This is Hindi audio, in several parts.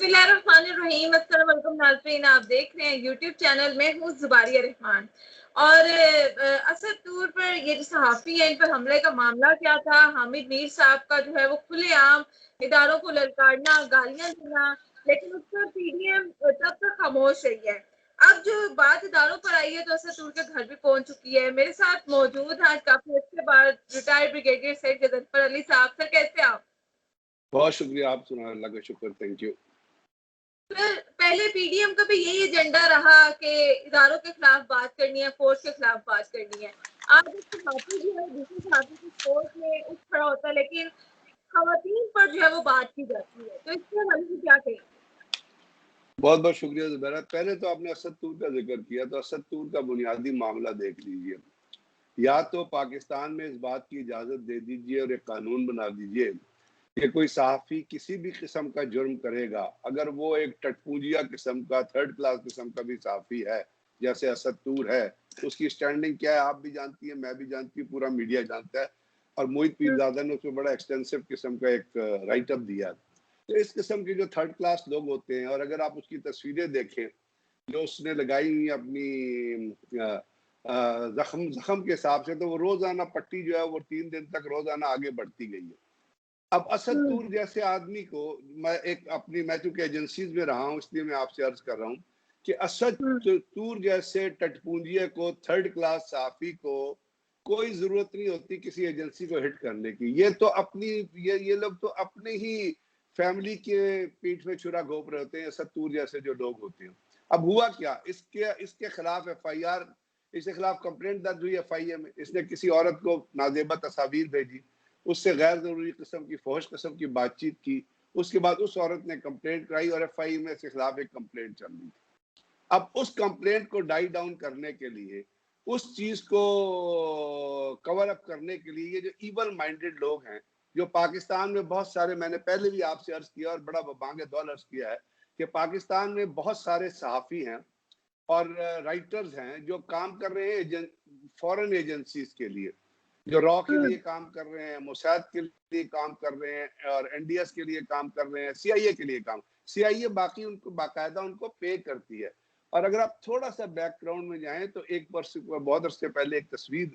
बिस्मिल्लाहिर्रहमानिर्रहीम, अस्सलाम वालेकुम नाज़रीन। आप देख रहे हैं यूट्यूब चैनल में हूँ ज़ुबारिया रहमान। और असद तूर पर ये जो सहाफ़ी है इन पर हमले का मामला क्या था? हामिद मीर साहब का जो है वो खुलेआम इदारों को ललकारना, गालियाँ देना, लेकिन उस पर पीडीएम तब तक खामोश रही है। अब जो बात इदारों पर आई है तो असद तूर के घर भी पहुंच चुकी है। मेरे साथ मौजूद हैं काफी अच्छे बाद रिटायर्ड ब्रिगेडियर सैयद गजनफर अली साहब। सर कैसे आप? बहुत शुक्रिया, आप सुना, अल्लाह का शुक्र, थैंक यू। फिर पहले पीडीएम का भी यही एजेंडा रहा कि इदारों के खिलाफ बात करनी है, फोर्स के खिलाफ बात करनी है। आज एक सहाफ़ी जो है दूसरे सहाफ़ी की फोर्स में उठ खड़ा होता है, लेकिन खवातीन पर जो है वो बात की जाती है। तो इसके हल में क्या कहें? बहुत बहुत शुक्रिया ज़ुबैरा। पहले तो आपने असद तूर का जिक्र किया, तो असद तूर का बुनियादी मामला देख लीजिए। या तो पाकिस्तान में इस बात की इजाज़त दे दीजिए और एक कानून बना दीजिए कि कोई सहाफ़ी किसी भी किस्म का जुर्म करेगा, अगर वो एक टटपूजिया किस्म का, थर्ड क्लास किस्म का भी सहाफ़ी है, जैसे असद तूर है, तो उसकी स्टैंडिंग क्या है आप भी जानती हैं, मैं भी जानती हूँ, पूरा मीडिया जानता है। और मोहित पीरज़ादा ने उसमें बड़ा एक्सटेंसिव किस्म का एक राइट अप दिया। तो इस किस्म के जो थर्ड क्लास लोग होते हैं, और अगर आप उसकी तस्वीरें देखें जो उसने लगाई हुई अपनी जख्म जख्म के हिसाब से, तो वो रोजाना पट्टी जो है वो 3 दिन तक रोजाना आगे बढ़ती गई है। अब असद तूर जैसे आदमी को मैं चूंकि एजेंसीज में रहा हूँ इसलिए मैं आपसे अर्ज कर रहा हूँ कि असद तूर जैसे टटपूंजिए को, थर्ड क्लास साफी को कोई जरूरत नहीं होती किसी एजेंसी को हिट करने की। ये तो अपनी ये लोग तो अपने ही फैमिली के पीठ में छुरा घोंप रहे होते हैं, असद तूर जैसे जो लोग होते हैं। अब हुआ क्या, इसके खिलाफ FIR, इसके खिलाफ कंप्लेंट दर्ज हुई FIA में। इसने किसी औरत को नाजेबा तस्वीर भेजी, उससे गैर जरूरी किस्म की फौश किस्म की बातचीत की, उसके बाद उस औरत ने कंप्लेंट कराई और FIA में इसके खिलाफ एक कंप्लेंट चल रही थी। अब उस कंप्लेंट को डाई डाउन करने के लिए, उस चीज को कवर अप करने के लिए, ये जो इवल माइंडेड लोग हैं, जो पाकिस्तान में बहुत सारे, मैंने पहले भी आपसे अर्ज किया और बड़ा बांगे दौल अर्ज किया है कि पाकिस्तान में बहुत सारे सहाफी हैं और राइटर्स हैं जो काम कर रहे हैं फॉरेन एजेंसीज के लिए, जो रॉ के लिए काम कर रहे हैं, मोसाद के लिए काम कर रहे हैं और NDS के लिए काम कर रहे हैं, CIA के लिए काम। CIA बाकी उनको बाकायदा उनको पे करती है। और अगर आप थोड़ा सा बैकग्राउंड में जाएं तो एक वर्ष बहुत अर्से पहले एक तस्वीर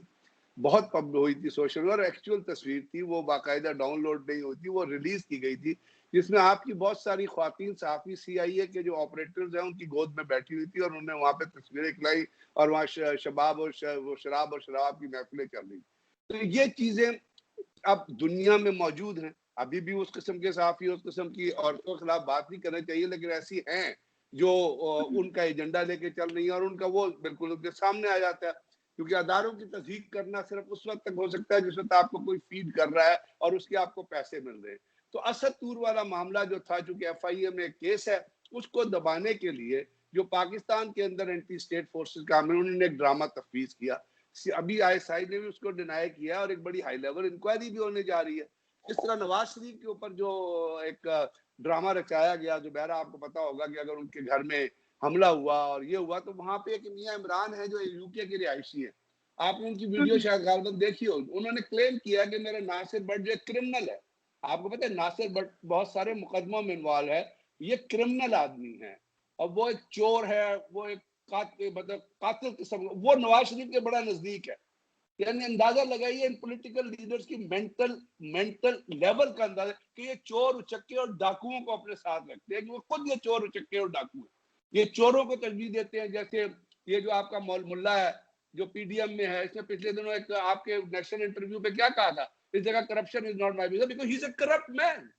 बहुत पब्लिक हुई थी सोशल में, और एक्चुअल तस्वीर थी, वो बाकायदा डाउनलोड नहीं हुई थी, वो रिलीज की गई थी, जिसमें आपकी बहुत सारी ख्वातीन सहाफी CIA के जो ऑपरेटर्स हैं उनकी गोद में बैठी हुई थी और उन्होंने वहां पे तस्वीरें खिलाई और वहाँ शबाब और शराब और शराब की महफिलें चल रही। तो ये चीजें अब दुनिया में मौजूद हैं। अभी भी उस किस्म के सहाफी, उस किस्म की औरतों के खिलाफ बात नहीं करनी चाहिए, लेकिन ऐसी हैं जो उनका एजेंडा लेके चल रही है और उनका वो बिल्कुल उनके सामने आ जाता है। क्योंकि अदारों की तस्दीक करना सिर्फ उस वक्त तक हो सकता है जिस वक्त आपको कोई फीड कर रहा है और उसके आपको पैसे मिल रहे हैं। तो असद तूर वाला मामला जो था, चूंकि FIA में केस है, उसको दबाने के लिए जो पाकिस्तान के अंदर एंटी स्टेट फोर्सेस काम है, उन्होंने एक ड्रामा तफवीज किया। अभी ISI ने भी उसको डिनाई किया और एक बड़ी हाई लेवल इंक्वायरी भी होने जा रही है। इस तरह नवाज शरीफ के ऊपर जो एक ड्रामा रचाया गया, जो बहरा आपको पता होगा कि अगर उनके घर में हमला हुआ और ये हुआ, तो वहां पे एक मियां इमरान है जो UK के रिहायशी है, आपने उनकी वीडियो शायद गालबन देखी हो, उन्होंने क्लेम किया कि मेरे नासिर भट्ट जो क्रिमिनल है, आपको पता है नासिर भट्ट बहुत सारे मुकदमों में इन्वॉल्व है, ये क्रिमिनल आदमी है और वो एक चोर है, वो एक मतलब कातिल किस्म, वो नवाज शरीफ के बड़ा नजदीक है। यानी अंदाजा लगाइए इन पॉलिटिकल लीडर्स की मेंटल लेवल का अंदाजा कि ये चोर उचक्के और डाकुओं को अपने साथ रखते हैं, कि वो खुद ये चोर उचक्के और डाकू है, ये चोरों को तरजीह देते हैं। जैसे ये जो आपका मुल्ला है जो PDM में है, इसने पिछले दिनों एक आपके नेशनल इंटरव्यू पे क्या कहा था, इस जगह corruption is not my business because he is a corrupt man.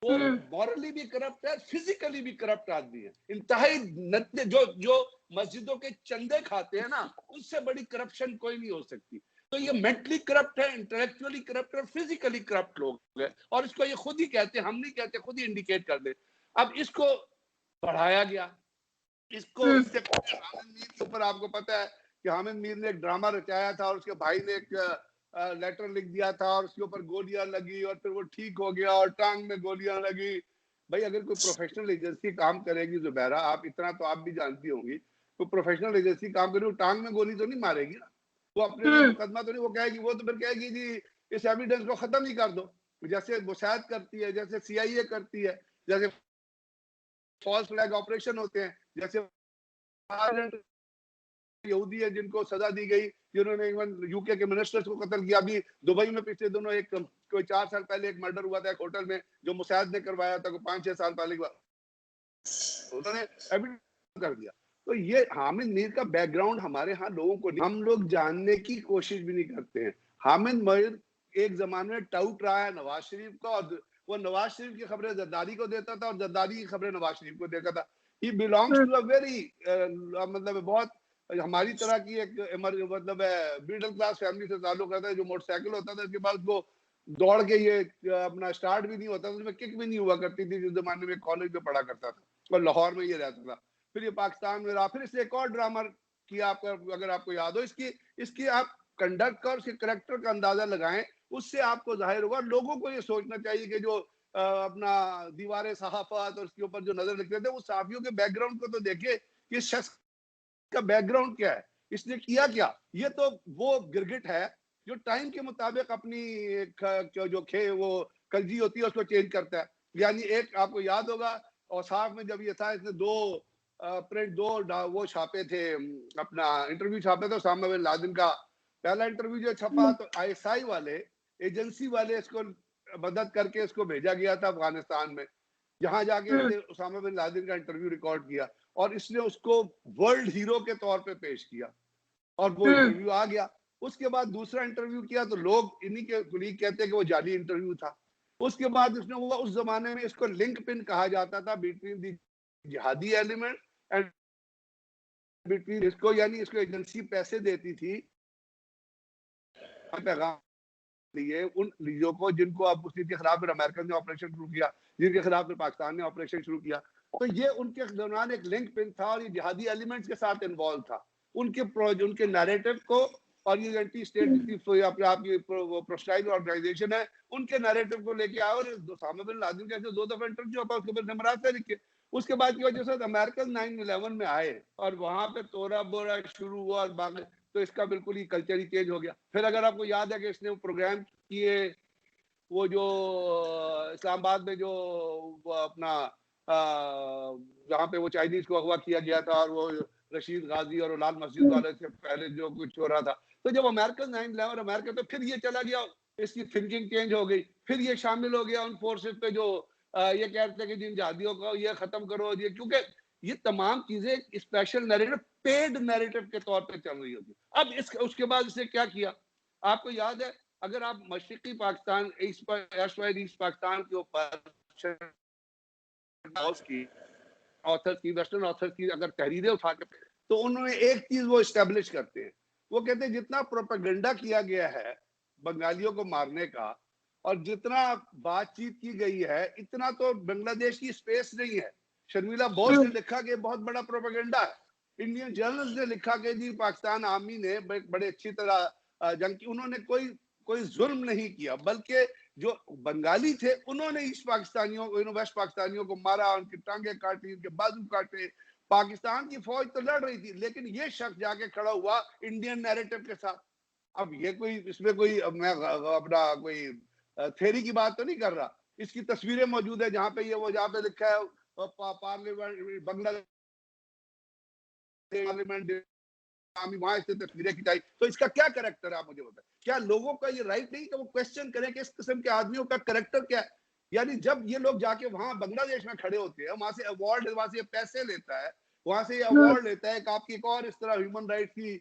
वो मॉरली भी करप्ट है, फिजिकली भी करप्ट आदमी है, इंतहाई नत्ते, जो मस्जिदों के चंदे खाते हैं ना, उससे बड़ी करप्शन कोई नहीं हो सकती। तो ये मेंटली करप्ट है, इंटेलेक्चुअली करप्ट है, फिजिकली करप्ट लोग हैं और इसको ये खुद ही कहते हैं, हम नहीं कहते, खुद ही इंडिकेट कर दे। अब इसको बढ़ाया गया, इसको इससे हामिद मीर के ऊपर आपको पता है कि हामिद मीर ने एक ड्रामा रचाया था और उसके भाई ने एक लेटर लिख दिया था और उसके ऊपर गोलियां लगी और फिर वो ठीक हो गया और टांग में गोलियां लगी। भाई अगर कोई प्रोफेशनल एजेंसी काम करेगी जुबैरा, आप इतना तो आप भी जानती होंगी, तो प्रोफेशनल एजेंसी काम करेगी, टांग में गोली तो नहीं मारेगी ना, वो अपने लिए मुकदमा तो नहीं, वो कहेगी, वो तो फिर कहेगी जी इस एविडेंस को खत्म ही कर दो, जैसे मोसाद करती है, जैसे CIA करती है, जैसे फॉल्स फ्लैग ऑपरेशन होते हैं, जैसे यहूदी है जिनको सजा दी गई, जिन्होंने इवन यूके के मिनिस्टर्स को कत्ल किया। अभी दुबई में पिछले दिनों एक कोई 4 साल पहले एक मर्डर हुआ था एक होटल में, जो मुसाद ने करवाया था, कोई 5-6 साल पहले की बात, उन्होंने एविडेंस कर दिया। तो ये हामिद मीर का बैकग्राउंड हमारे यहाँ लोगों को हम लोग जानने की कोशिश भी नहीं करते हैं। हामिद मीर एक जमाने में टाउट रहा है नवाज शरीफ का, और वो नवाज शरीफ की खबरें जरदारी को देता था और जरदारी की खबरें नवाज शरीफ को देता था। He belongs to a very मतलब बहुत हमारी तरह की एक मतलब मिडिल क्लास फैमिली से ताल्लुक रहता है, जो मोटरसाइकिल होता था इसके बाद वो दौड़ के ये अपना स्टार्ट भी नहीं होता था, उसमें किक भी नहीं हुआ करती थी, जिस जमाने में कॉलेज में पढ़ा करता था और लाहौर में ये रहता था। फिर ये पाकिस्तान में रहा, फिर इसने एक और ड्रामा किया, आपका अगर आपको याद हो, इसकी आप कंडक्ट का और इसके करेक्टर का अंदाजा लगाएं, उससे आपको जाहिर होगा। लोगों को ये सोचना चाहिए कि जो अपना दीवारें सहाफत और उसके ऊपर जो नजर लिख रहे थे, वो सहाफियों के बैकग्राउंड को तो देखे कि इस शख्स का बैकग्राउंड क्या है, इसने किया क्या। ये तो वो गिरगिट है जो टाइम के मुताबिक अपनी जो वो कलजी होती है उसको चेंज करता है। यानी एक आपको याद होगा औसाफ में जब ये था, इसने प्रिंट दो वो छापे थे, अपना इंटरव्यू छापे थे उसामा बिन लादेन का। पहला इंटरव्यू जो छपा तो आईएसआई वाले एजेंसी वाले इसको मदद करके इसको भेजा गया था अफगानिस्तान में, जहां जाके इसने उसामा बिन लादेन का इंटरव्यू रिकॉर्ड किया और इसने उसको वर्ल्ड हीरो के तौर पे पेश किया और वो इंटरव्यू आ गया। उसके बाद दूसरा इंटरव्यू किया तो लोग इन्हीं के कुलीग कहते हैं कि वो जाली इंटरव्यू था। उसके बाद उसने वो उस जमाने में इसको लिंक पिन कहा जाता था बिटवीन दी जिहादी एलिमेंट एंड बिटवीन इसको, यानी इसको एजेंसी पैसे देती थी पैगाम लिए उन लीजों को जिनको अब उसके खिलाफ फिर अमेरिका ने ऑपरेशन शुरू किया, जिनके खिलाफ फिर पाकिस्तान ने ऑपरेशन शुरू किया। तो ये उनके दौरान एक लिंक पिन था और ये जिहादी एलिमेंट्स के साथ इन्वॉल्व था। उनके नैरेटिव को और ये एंटी स्टेट आपकी प्रोस्टाइल ऑर्गेनाइजेशन है, उनके नैरेटिव को लेके आए और उसामा बिन लादेन के ऐसे 2 दफा इंटरव्यू होता, उसके बाद नंबरात से लिखे। उसके बाद की वजह से अमेरिकन 9/11 में आए और वहां पे तोड़ा बोरा शुरू हुआ और बाकी, तो इसका बिल्कुल ही कल्चर ही चेंज हो गया। फिर अगर आपको याद है कि इसने प्रोग्राम किए वो जो इस्लामाबाद में जो वो अपना जहाँ पे वो चाइनीज को अगवा किया गया था और वो रशीद गाजी और लाल मस्जिद वाले से पहले जो कुछ हो रहा था, तो जब अमेरिकन 9/11 अमेरिका, तो फिर ये चला गया, इसकी थिंकिंग चेंज हो गई। फिर ये शामिल हो गया उन फोर्सेस पे जो ये कहते हैं कि जिन जहादियों को ये खत्म करो, ये क्योंकि ये तमाम चीजें स्पेशल नैरेटिव, पेड नैरेटिव के तौर पे चल रही होती। अब उसके बाद इसने क्या किया, आपको याद है, अगर आप मशरकी पाकिस्तान ईस्ट पाकिस्तान के ऊपर की ऑथर की वेस्टर्न ऑथर की अगर तहरीरें उठा के, तो उन्होंने एक चीज वो इस्टेब्लिश करते हैं, वो कहते हैं जितना प्रोपेगेंडा किया गया है बंगालियों को मारने का और जितना बातचीत की गई है, इतना तो बांग्लादेश की स्पेस नहीं है। शर्मिला बोस ने लिखा कि बहुत बड़ा प्रोपेगेंडा है। इंडियन जर्नल्स ने लिखा कि जी पाकिस्तान आर्मी ने बड़े अच्छी तरह जंग की, उन्होंने कोई जुल्म नहीं किया, बल्कि जो बंगाली थे उन्होंने ईस्ट पाकिस्तानियों को, वेस्ट पाकिस्तानियों को मारा, उनकी टांगे काटी, उनके बाजू काटे। पाकिस्तान की फौज तो लड़ रही थी, लेकिन ये शख्स जाके खड़ा हुआ इंडियन नैरेटिव के साथ। अब ये कोई इसमें कोई मैं अपना कोई थ्योरी की बात तो नहीं कर रहा, इसकी तस्वीरें मौजूद है जहाँ पे ये वो जहाँ पे लिखा है पार्लियामेंट बांग्लादेश पार्लियामेंट वहां से तस्वीरें खिंचाई। तो इसका क्या करेक्टर है आप मुझे बताएं। क्या लोगों का ये राइट नहीं कि वो क्वेश्चन करें कि इस किस्म के आदमियों का करेक्टर क्या है। यानी जब ये लोग जाके वहां बांग्लादेश में खड़े होते हैं, वहां से अवार्ड, वहां से पैसे लेता है, वहां से अवार्ड लेता है, आपकी एक और इस तरह ह्यूमन राइट की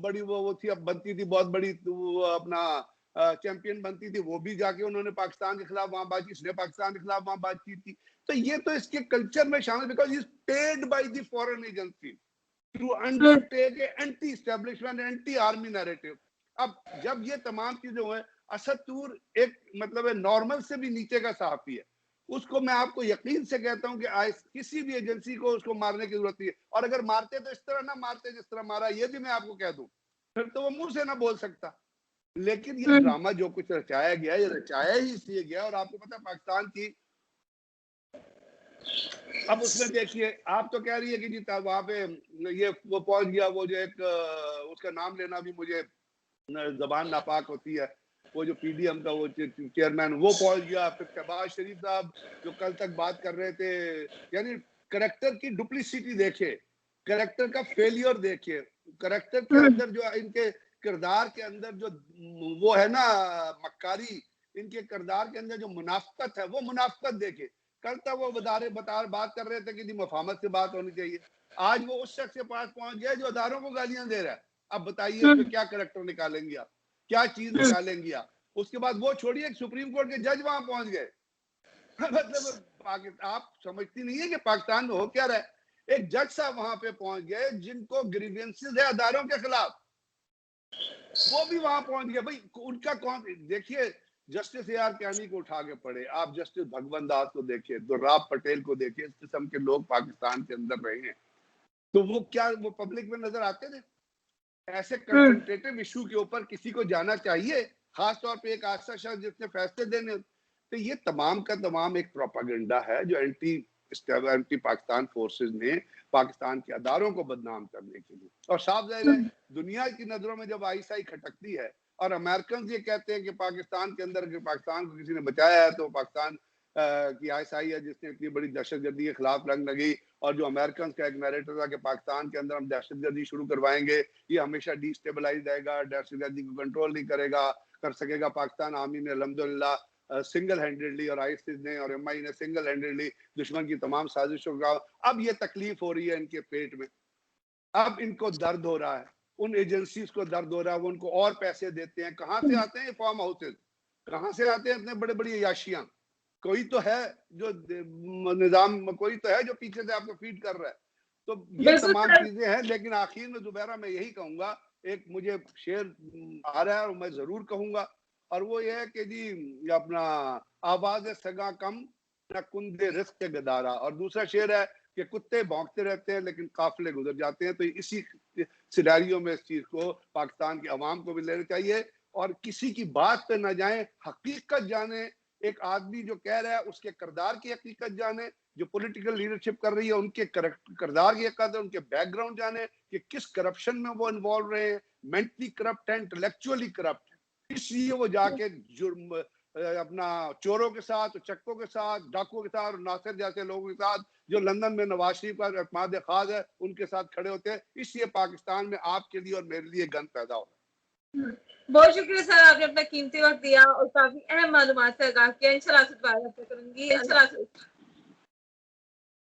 बड़ी वो थी, अब बनती थी बहुत बड़ी, अपना चैंपियन बनती थी, वो भी जाके उन्होंने पाकिस्तान के खिलाफ वहां बातचीत, इसने पाकिस्तान के खिलाफ वहां बातचीत की। तो ये तो इसके कल्चर में शामिल, because is paid by the foreign agency to undertake a anti-establishment, anti-army narrative। अब जब ये तमाम चीजें हुए, असद तूर एक मतलब है नॉर्मल से भी नीचे का सहाफी है, उसको मैं आपको यकीन से कहता हूं कि किसी भी एजेंसी को उसको मारने की जरूरत नहीं है। और अगर मारते तो इस तरह ना मारते जिस तरह मारा, ये भी मैं आपको कह दूं, फिर तो वो मुंह से ना बोल सकता। लेकिन ये ड्रामा जो कुछ रचाया गया, ये रचाया ही इसलिए गया। और आपको पता है पाकिस्तान की, अब उसमें देखिए, आप तो कह रही है कि जी वहां पे ये वो पहुंच गया, वो जो एक उसका नाम लेना भी मुझे जबान नापाक होती है, वो जो पीडीएम का वो चेयरमैन, वो पहुंच गया। फिर शहबाज शरीफ साहब जो कल तक बात कर रहे थे, यानी करेक्टर की डुप्लिसिटी देखे, करेक्टर का फेलियर देखे, करेक्टर के अंदर जो इनके किरदार के अंदर जो वो है ना मक्कारी, इनके किरदार के अंदर जो मुनाफिकत है वो मुनाफिकत देखे। कल तक वो बात कर रहे थे कि जी मफामत से बात होनी चाहिए, आज वो उस शख्स के पास पहुंच गए जो अदारों को गालियां दे रहा है। अब बताइए उसमें क्या करेक्टर निकालेंगे आप, क्या चीज निकालेंगे आप? उसके बाद वो छोड़िए सुप्रीम कोर्ट के जज वहां पहुंच गए। मतलब आप समझती नहीं है कि पाकिस्तान में हो क्या रहा है? एक जज साहब वहां पे पहुंच गए जिनको ग्रीवेंसेस है अदारों के खिलाफ, वो भी वहां पहुंच गए। भाई उनका कौन, देखिए जस्टिस ए आर कैनी को उठा के पढ़े, आप जस्टिस भगवंत दास को देखिए, दुर्राब पटेल को देखिए, इस किस्म के लोग पाकिस्तान के अंदर रहे हैं, तो वो क्या वो पब्लिक में नजर आते थे? ऐसे कंसंट्रेटिव इशू के ऊपर किसी को जाना चाहिए, खासतौर पे एक ऐसा शख्स जिसने फैसले देने। तो ये तमाम का तमाम एक प्रोपागेंडा है जो एंटी पाकिस्तान फोर्सेस ने पाकिस्तान के अदारों को बदनाम करने के लिए। और साफ जाहिर है दुनिया की नजरों में जब आईएसआई खटकती है और अमेरिकन ये कहते हैं कि पाकिस्तान के अंदर कि पाकिस्तान को किसी ने बचाया है, तो पाकिस्तान की आईएसआई है जिसने इतनी बड़ी दहशतगर्दी के खिलाफ रंग लगी, और जो अमेरिकन का एक नैरेटिव था कि पाकिस्तान के अंदर हम दहशतगर्दी शुरू करवाएंगे, ये हमेशा डिस्टेबलाइज रहेगा, दहशतगर्दी को कंट्रोल नहीं कर सकेगा पाकिस्तान आर्मी ने अल्हम्दुलिल्लाह सिंगल हैंडेडली और आईएसआई ने और एमआई ने सिंगल हैंडेडली दुश्मन की तमाम साजिशों का। अब ये तकलीफ हो रही है इनके पेट में, अब इनको दर्द हो रहा है, उन एजेंसीज को दर्द हो रहा है, वो उनको और पैसे देते हैं। कहां से आते हैं फार्म हाउसेज, कहां से आते हैं इतने बड़े बड़ी अयाशियां? कोई तो है जो निजाम, कोई तो है जो पीछे से आपको फीड कर रहा है। तो ये तमाम चीजें हैं। लेकिन आखिर में जुबैरा मैं यही कहूंगा, एक मुझे शेर आ रहा है और मैं जरूर कहूंगा, और वो ये है कि जी अपना आवाज सगा कम न कुंदे रिस्क के गदारा, और दूसरा शेर है कि कुत्ते भौंकते रहते हैं लेकिन काफिले गुजर जाते हैं। तो इसी सिनेरियो में इस चीज को पाकिस्तान की आवाम को भी लेना चाहिए और किसी की बात पे ना जाए, हकीकत जाने। एक आदमी जो कह रहा है उसके किरदार की हकीकत जाने, जो पॉलिटिकल लीडरशिप कर रही है उनके किरदार की हकीकत, उनके बैकग्राउंड जाने कि किस करप्शन में वो इन्वॉल्व रहे हैं, मेंटली करप्ट है, इंटेलेक्चुअली करप्ट है। इसलिए वो जाके जुर्म अपना चोरों के साथ, चक्कों के साथ, डाकुओं के साथ और नासिर जैसे लोगों के साथ जो लंदन में नवाज शरीफ का एतमाद खास है उनके साथ खड़े होते हैं। इसलिए पाकिस्तान में आपके लिए और मेरे लिए गन पैदा हो रहा है। बहुत शुक्रिया सर, आपने अपना कीमती वक्त दिया और काफी अहम मालूमात से आगाह किया। इंशाल्लाह से दोबारा करूंगी।